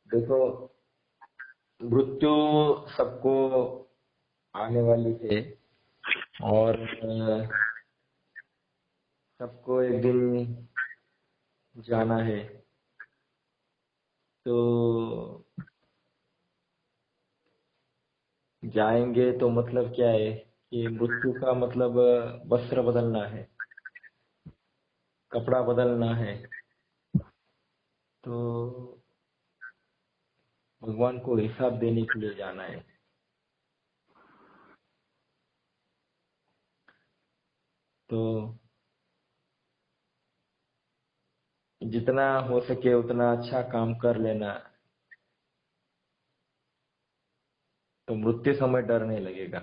देखो, मृत्यु सबको आने वाली है। और सबको एक दिन जाना है। तो जाएंगे तो मतलब क्या है कि मृत्यु का मतलब वस्त्र बदलना है, कपड़ा बदलना है। तो भगवान को हिसाब देने के लिए जाना है। तो जितना हो सके उतना अच्छा काम कर लेना, तो मृत्यु समय डर नहीं लगेगा।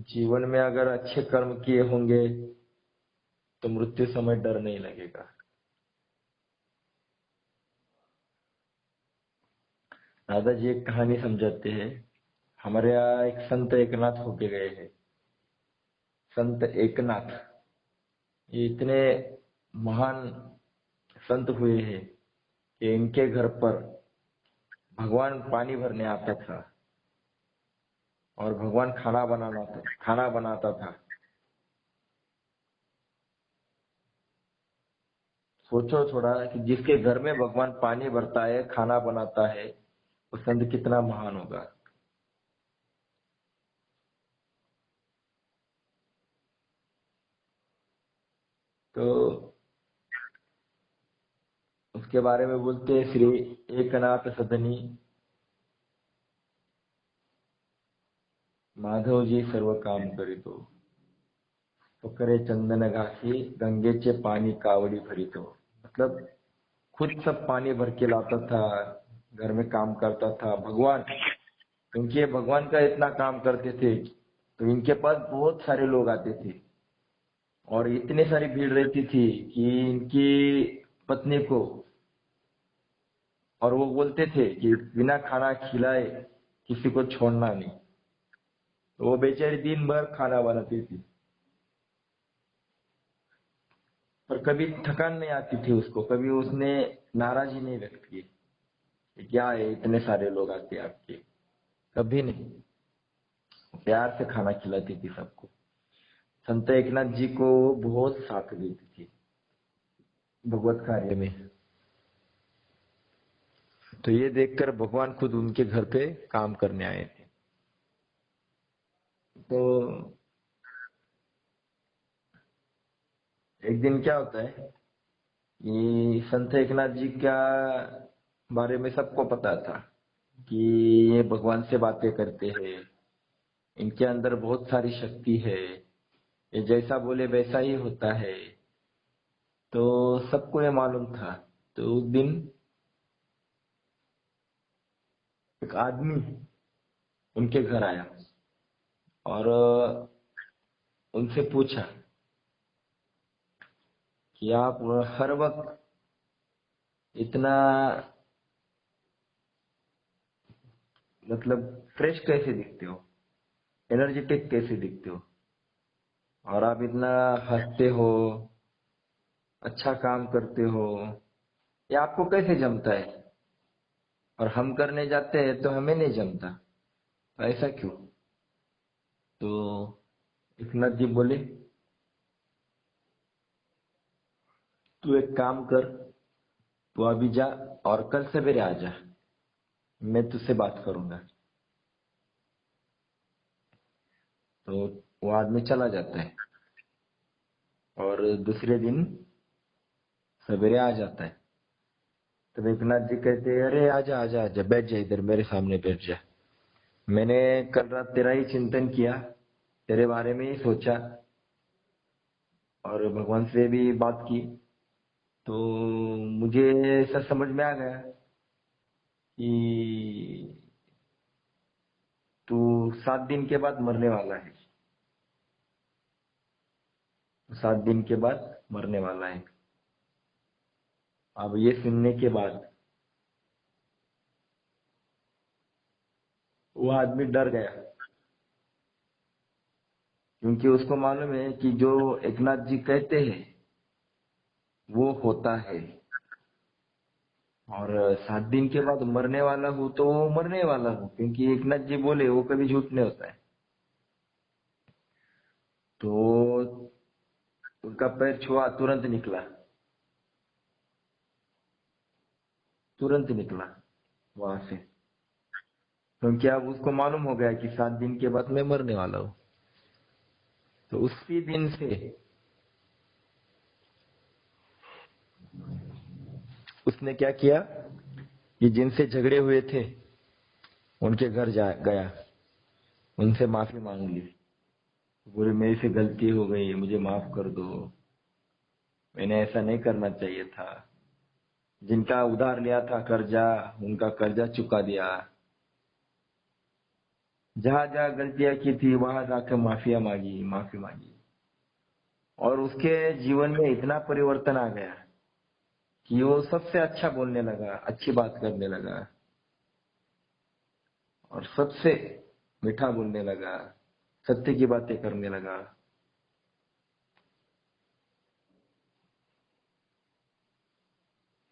जीवन में अगर अच्छे कर्म किए होंगे तो मृत्यु समय डर नहीं लगेगा। दादाजी एक कहानी समझाते हैं। हमारे यहाँ एक संत एकनाथ होके गए हैं। संत एकनाथ ये इतने महान संत हुए हैं कि इनके घर पर भगवान पानी भरने आता था और भगवान खाना बनाता था। सोचो थोड़ा कि जिसके घर में भगवान पानी भरता है, खाना बनाता है, वो संत कितना महान होगा। तो उसके बारे में बोलते हैं, श्री एकनाथ सदनी माधव जी सर्व काम करीतो, तो करे चंदन घासी गंगेचे पानी कावडी भरीतो। मतलब खुद सब पानी भर के लाता था, घर में काम करता था भगवान। क्योंकि ये भगवान का इतना काम करते थे तो इनके पास बहुत सारे लोग आते थे और इतनी सारी भीड़ रहती थी कि इनकी पत्नी को, और वो बोलते थे कि बिना खाना खिलाए किसी को छोड़ना नहीं। तो वो बेचारी दिन भर खाना बनाती थी पर कभी थकान नहीं आती थी उसको, कभी उसने नाराजगी नहीं व्यक्त की कि क्या है इतने सारे लोग आते हैं आपके। कभी नहीं, प्यार से खाना खिलाती थी सबको। संत एकनाथ जी को बहुत साथ देती थी भगवत कार्य में। तो ये देखकर भगवान खुद उनके घर पे काम करने आए थे। तो एक दिन क्या होता है कि संत एकनाथ जी का बारे में सबको पता था कि ये भगवान से बातें करते हैं, इनके अंदर बहुत सारी शक्ति है, ये जैसा बोले वैसा ही होता है। तो सबको ये मालूम था। तो उस दिन एक आदमी उनके घर आया और उनसे पूछा कि आप हर वक्त इतना मतलब फ्रेश कैसे दिखते हो, एनर्जेटिक कैसे दिखते हो, और आप इतना हंसते हो, अच्छा काम करते हो, ये आपको कैसे जमता है? और हम करने जाते हैं तो हमें नहीं जमता, तो ऐसा क्यों? तो एकनाथ जी बोले, तू एक काम कर, तू अभी जा और कल सवेरे आ जा, मैं तुझसे बात करूंगा। तो वो आदमी चला जाता है और दूसरे दिन सवेरे आ जाता है। तो एकनाथ जी कहते हैं, अरे आजा आजा आजा, बैठ जा, इधर मेरे सामने बैठ जा। मैंने कल रात तेरा ही चिंतन किया, तेरे बारे में ही सोचा और भगवान से भी बात की। तो मुझे ऐसा समझ में आ गया कि तू 7 दिन के बाद मरने वाला है। 7 दिन के बाद मरने वाला है। अब ये सुनने के बाद वो आदमी डर गया, क्योंकि उसको मालूम है कि जो एकनाथ जी कहते हैं वो होता है। और 7 दिन के बाद मरने वाला हूँ तो वो मरने वाला हूँ, क्योंकि एकनाथ जी बोले वो कभी झूठ नहीं होता है। तो उनका पैर छुआ, तुरंत निकला, तुरंत निकला वहां से, क्योंकि अब उसको मालूम हो गया कि 7 दिन के बाद मैं मरने वाला हूँ। तो उसी दिन से उसने क्या किया कि जिनसे झगड़े हुए थे उनके घर जा गया, उनसे माफी मांग ली। बोले मेरे से गलती हो गई, मुझे माफ कर दो, मैंने ऐसा नहीं करना चाहिए था। जिनका उधार लिया था कर्जा, उनका कर्जा चुका दिया। जहां जहां गलतियां की थी वहां जाकर माफिया मांगी, माफी मांगी। और उसके जीवन में इतना परिवर्तन आ गया कि वो सबसे अच्छा बोलने लगा, अच्छी बात करने लगा, और सबसे मीठा बोलने लगा, सत्य की बातें करने लगा।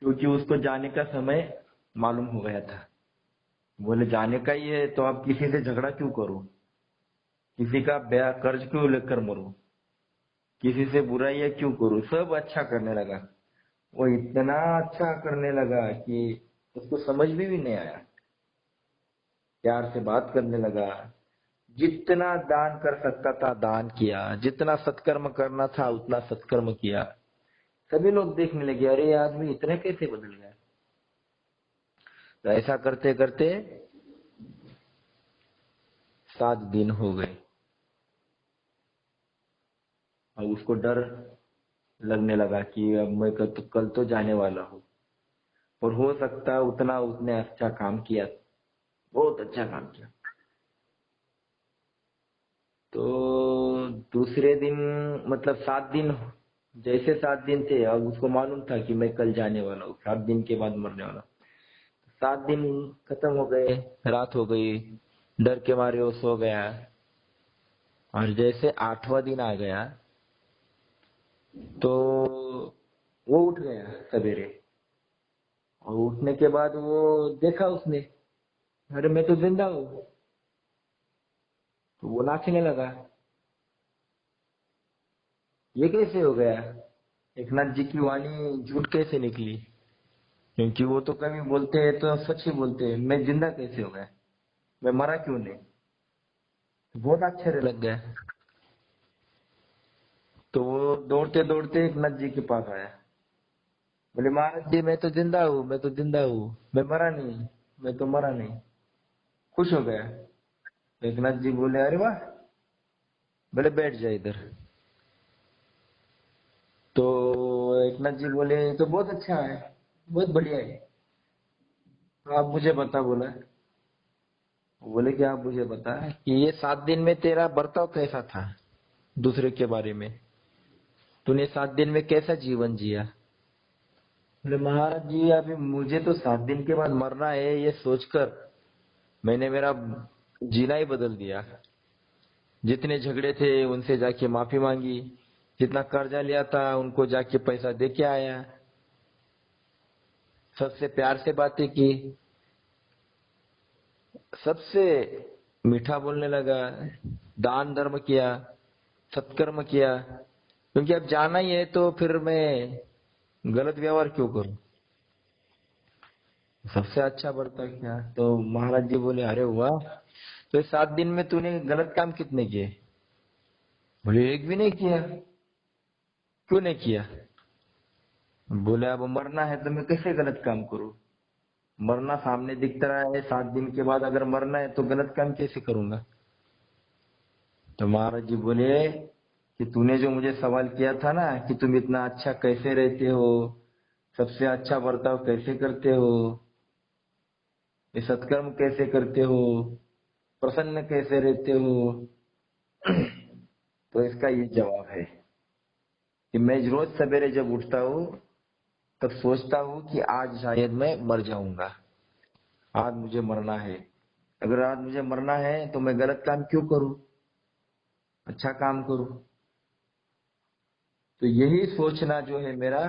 क्योंकि उसको जाने का समय मालूम हो गया था। बोले जाने का ही है तो अब किसी से झगड़ा क्यों करूं, किसी का ब्याह कर्ज क्यों लेकर मरूं, किसी से बुराइयां क्यों करूं, सब अच्छा करने लगा। वो इतना अच्छा करने लगा कि उसको समझ में भी नहीं आया। प्यार से बात करने लगा, जितना दान कर सकता था दान किया, जितना सत्कर्म करना था उतना सत्कर्म किया। सभी लोग देखने लगे, अरे ये आदमी इतने कैसे बदल गया। तो ऐसा करते करते 7 दिन हो गए। और उसको डर लगने लगा कि अब मैं कल तो जाने वाला हूँ। और हो सकता है उतना उसने अच्छा काम किया, बहुत अच्छा काम किया। तो दूसरे दिन, मतलब 7 दिन, जैसे 7 दिन थे, अब उसको मालूम था कि मैं कल जाने वाला हूँ, 7 दिन के बाद मरने वाला हूँ। 7 दिन खत्म हो गए, रात हो गई, डर के मारे वो सो गया। और जैसे 8वां दिन आ गया तो वो उठ गया सवेरे। और उठने के बाद वो देखा उसने, अरे मैं तो जिंदा हूँ। तो वो नाचने लगा, ये कैसे हो गया, एकनाथ जी की वाणी झूठ कैसे निकली, क्योंकि वो तो कभी बोलते हैं तो सच ही बोलते हैं, मैं जिंदा कैसे हो गया, मैं मरा क्यों नहीं। तो बहुत आश्चर्य लग गया। तो वो दौड़ते दौड़ते एकनाथ जी के पास आया। बोले महाराज जी मैं तो जिंदा हूँ, मैं तो जिंदा हूँ, मैं मरा नहीं, मैं तो मरा नहीं। खुश हो गया। एकनाथ जी बोले अरे वाह, बोले बैठ जाए इधर। तो एकनाथ जी बोले तो बहुत अच्छा है, बहुत बढ़िया है, तो आप मुझे बता। बोला, बोले कि आप मुझे बता कि ये 7 दिन में तेरा बर्ताव कैसा था दूसरे के बारे में, तूने 7 दिन में कैसा जीवन जिया। बोले महाराज जी अभी मुझे तो 7 दिन के बाद मरना है ये सोचकर मैंने मेरा जीना ही बदल दिया। जितने झगड़े थे उनसे जाके माफी मांगी, जितना कर्जा लिया था उनको जाके पैसा दे के आया, सबसे प्यार से बातें की, सबसे मीठा बोलने लगा, दान धर्म किया, सत्कर्म किया। क्योंकि अब जाना ही है तो फिर मैं गलत व्यवहार क्यों करूं, सबसे अच्छा बर्ताव किया। तो महाराज जी बोले अरे वाह, तो 7 दिन में तूने गलत काम कितने किए। बोले एक भी नहीं किया। क्यों नहीं किया। बोले अब मरना है तो मैं कैसे गलत काम करूं, मरना सामने दिखता रहा है, 7 दिन के बाद अगर मरना है तो गलत काम कैसे करूंगा। तो महाराज जी बोले कि तूने जो मुझे सवाल किया था ना कि तुम इतना अच्छा कैसे रहते हो, सबसे अच्छा बर्ताव कैसे करते हो, ये सत्कर्म कैसे करते हो, प्रसन्न कैसे रहते हो। तो इसका ये जवाब है कि मैं रोज सवेरे जब उठता हूँ तब सोचता हूँ कि आज शायद मैं मर जाऊंगा, आज मुझे मरना है। अगर आज मुझे मरना है तो मैं गलत काम क्यों करूं, अच्छा काम करूं। तो यही सोचना जो है मेरा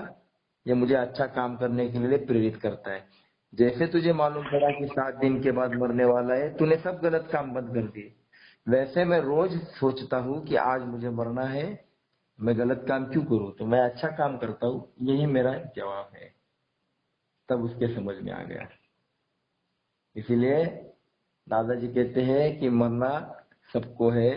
ये मुझे अच्छा काम करने के लिए प्रेरित करता है। जैसे तुझे मालूम पड़ा कि 7 दिन के बाद मरने वाला है, तूने सब गलत काम बंद कर दिए, वैसे मैं रोज सोचता हूँ कि आज मुझे मरना है, मैं गलत काम क्यों करूँ, तो मैं अच्छा काम करता हूँ। यही मेरा जवाब है। तब उसके समझ में आ गया। इसीलिए दादाजी कहते हैं कि मरना सबको है।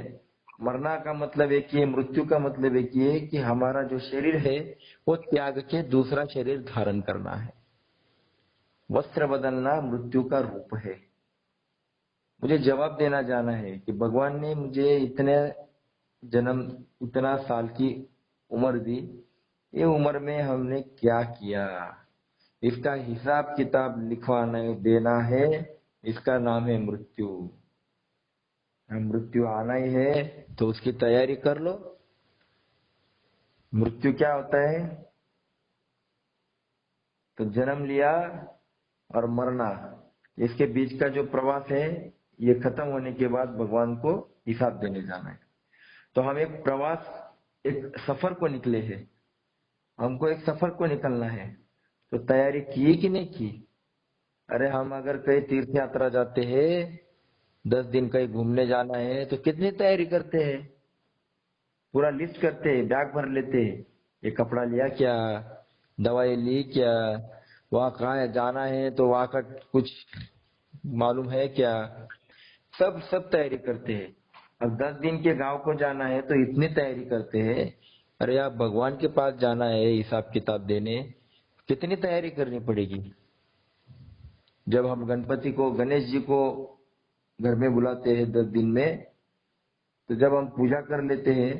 मरना का मतलब एक ही है, मृत्यु का मतलब एक ही है कि हमारा जो शरीर है वो त्याग के दूसरा शरीर धारण करना है। वस्त्र बदलना मृत्यु का रूप है। मुझे जवाब देना जाना है कि भगवान ने मुझे इतने जन्म, इतना साल की उम्र दी, ये उम्र में हमने क्या किया, इसका हिसाब किताब लिखवाना देना है। इसका नाम है मृत्यु। मृत्यु आना ही है तो उसकी तैयारी कर लो। मृत्यु क्या होता है? तो जन्म लिया और मरना, इसके बीच का जो प्रवास है, ये खत्म होने के बाद भगवान को हिसाब देने जाना है। तो हम एक प्रवास, एक सफर को निकले हैं। हमको एक सफर को निकलना है, तो तैयारी की कि नहीं की? अरे हम अगर कहीं तीर्थ यात्रा जाते हैं, 10 दिन कहीं घूमने जाना है, तो कितनी तैयारी करते हैं? पूरा लिस्ट करते हैं, बैग भर लेते हैं। ये कपड़ा लिया क्या, दवाई ली क्या, वहाँ कहाँ जाना है तो वहाँ का कुछ मालूम है क्या, सब सब तैयारी करते हैं। अब 10 दिन के गांव को जाना है तो इतनी तैयारी करते हैं। अरे आप भगवान के पास जाना है हिसाब किताब देने, कितनी तैयारी करनी पड़ेगी। जब हम गणपति को, गणेश जी को घर में बुलाते हैं 10 दिन में, तो जब हम पूजा कर लेते हैं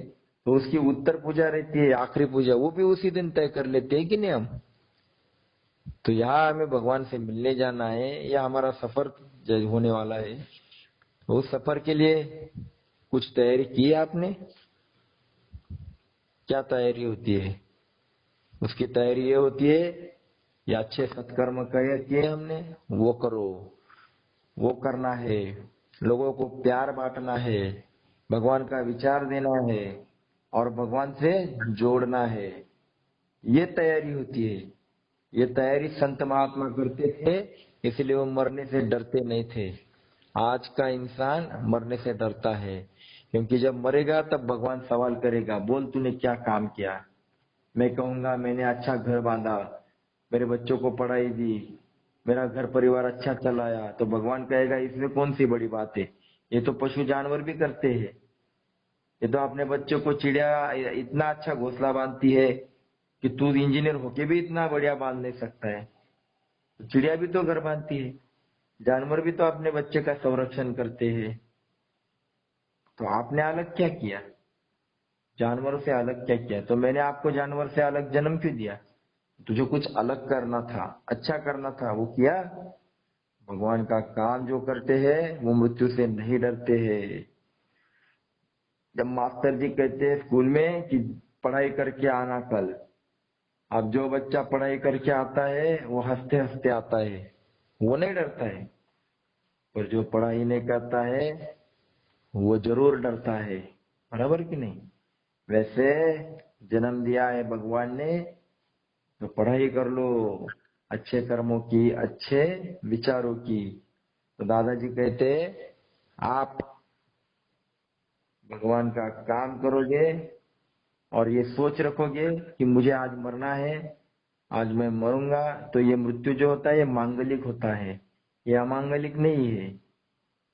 तो उसकी उत्तर पूजा रहती है, आखिरी पूजा, वो भी उसी दिन तय कर लेते हैं कि नहीं हम। तो यहाँ हमें भगवान से मिलने जाना है, या हमारा सफर होने वाला है, तो उस सफर के लिए कुछ तैयारी की है आपने? क्या तैयारी होती है? उसकी तैयारी ये होती है, या अच्छे सत्कर्म किए हमने, वो करो, वो करना है, लोगों को प्यार बांटना है, भगवान का विचार देना है और भगवान से जोड़ना है। ये तैयारी होती है। ये तैयारी संत महात्मा करते थे, इसलिए वो मरने से डरते नहीं थे। आज का इंसान मरने से डरता है, क्योंकि जब मरेगा तब भगवान सवाल करेगा, बोल तूने क्या काम किया। मैं कहूंगा मैंने अच्छा घर बांधा, मेरे बच्चों को पढ़ाई दी, मेरा घर परिवार अच्छा चलाया, तो भगवान कहेगा इसमें कौन सी बड़ी बात है, ये तो पशु जानवर भी करते हैं। ये तो अपने बच्चों को चिड़िया इतना अच्छा घोंसला बांधती है कि तू इंजीनियर होके भी इतना बढ़िया बांध नहीं सकता है। तो चिड़िया भी तो घर बांधती है, जानवर भी तो अपने बच्चे का संरक्षण करते हैं। तो आपने अलग क्या किया, जानवरों से अलग क्या किया? तो मैंने आपको जानवर से अलग जन्म क्यों दिया? तुझे कुछ अलग करना था, अच्छा करना था, वो किया। भगवान का काम जो करते हैं वो मृत्यु से नहीं डरते हैं। जब मास्टर जी कहते हैं स्कूल में कि पढ़ाई करके आना कल, अब जो बच्चा पढ़ाई करके आता है वो हंसते हंसते आता है, वो नहीं डरता है। पर जो पढ़ाई नहीं करता है वो जरूर डरता है। बराबर कि नहीं? वैसे जन्म दिया है भगवान ने, तो पढ़ाई कर लो, अच्छे कर्मों की, अच्छे विचारों की। तो दादाजी कहते आप भगवान का काम करोगे और ये सोच रखोगे कि मुझे आज मरना है, आज मैं मरूंगा, तो ये मृत्यु जो होता है ये मांगलिक होता है, ये अमांगलिक नहीं है,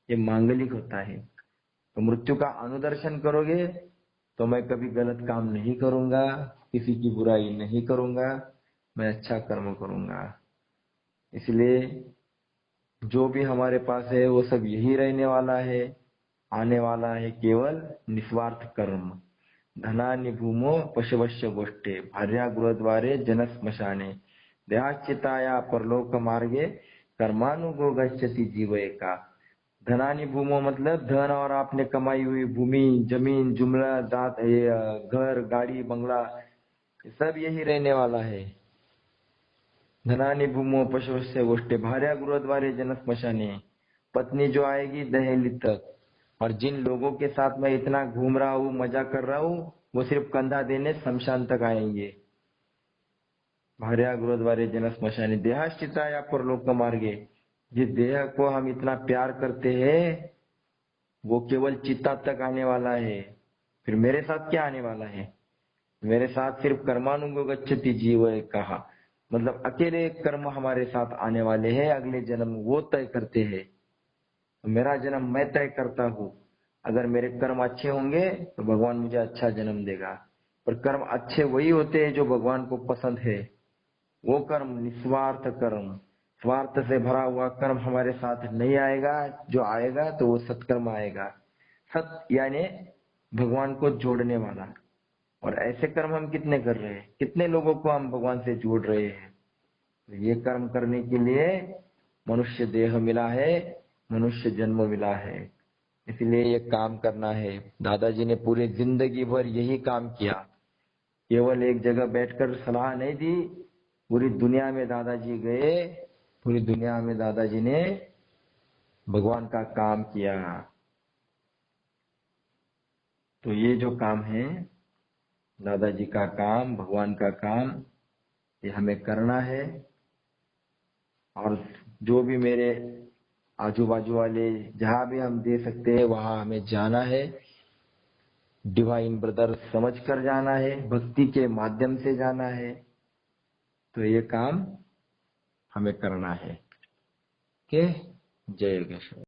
ये मांगलिक होता है। तो मृत्यु का अनुदर्शन करोगे तो मैं कभी गलत काम नहीं करूंगा, किसी की बुराई नहीं करूंगा, मैं अच्छा कर्म करूंगा। इसलिए जो भी हमारे पास है वो सब यही रहने वाला है। आने वाला है केवल निस्वार्थ कर्म। धनानि भूमो पशवश्य गोष्ठे भार्या गृहद्वारे जन स्मशाने देहाश्चिताया परलोक मार्गे कर्मानुगो गच्छति जीव एका। धनानि भूमो मतलब धन और आपने कमाई हुई भूमि, जमीन, जुमला, जात, घर, गाड़ी, बंगला, सब यही रहने वाला है। धनानि भूमो पशुस्य गोष्ठे भार्या गृहद्वारे जन स्मशाने, पत्नी जो आएगी दहेली तक। और जिन लोगों के साथ मैं इतना घूम रहा हूँ, मजा कर रहा हूँ, वो सिर्फ कंधा देने शमशान तक आएंगे। भार्या गृहद्वारे जन स्मशानी देहाश्चिता या परलोक मार्गे। जिस देह को हम इतना प्यार करते हैं वो केवल चिता तक आने वाला है, फिर मेरे साथ क्या आने वाला है? मेरे साथ सिर्फ कर्मानुगो गच्छति जीव कहा, मतलब अकेले कर्म हमारे साथ आने वाले हैं, अगले जन्म वो तय करते हैं। तो मेरा जन्म मैं तय करता हूँ। अगर मेरे कर्म अच्छे होंगे तो भगवान मुझे अच्छा जन्म देगा, पर कर्म अच्छे वही होते हैं जो भगवान को पसंद है। वो कर्म निस्वार्थ कर्म, स्वार्थ से भरा हुआ कर्म हमारे साथ नहीं आएगा। जो आएगा तो वो सत्कर्म आएगा। सत यानी भगवान को जोड़ने वाला। और ऐसे कर्म हम कितने कर रहे हैं, कितने लोगों को हम भगवान से जोड़ रहे हैं? तो ये कर्म करने के लिए मनुष्य देह मिला है, मनुष्य जन्म मिला है, इसलिए ये काम करना है। दादाजी ने पूरी जिंदगी भर यही काम किया, केवल एक जगह बैठकर सलाह नहीं दी, पूरी दुनिया में दादाजी गए, पूरी दुनिया में दादाजी ने भगवान का काम किया। तो ये जो काम है दादाजी का काम, भगवान का काम, ये हमें करना है। और जो भी मेरे आजू बाजू वाले जहां भी हम दे सकते हैं वहां हमें जाना है। डिवाइन ब्रदर समझ कर जाना है, भक्ति के माध्यम से जाना है। तो ये काम हमें करना है। के जय योगेश्वर।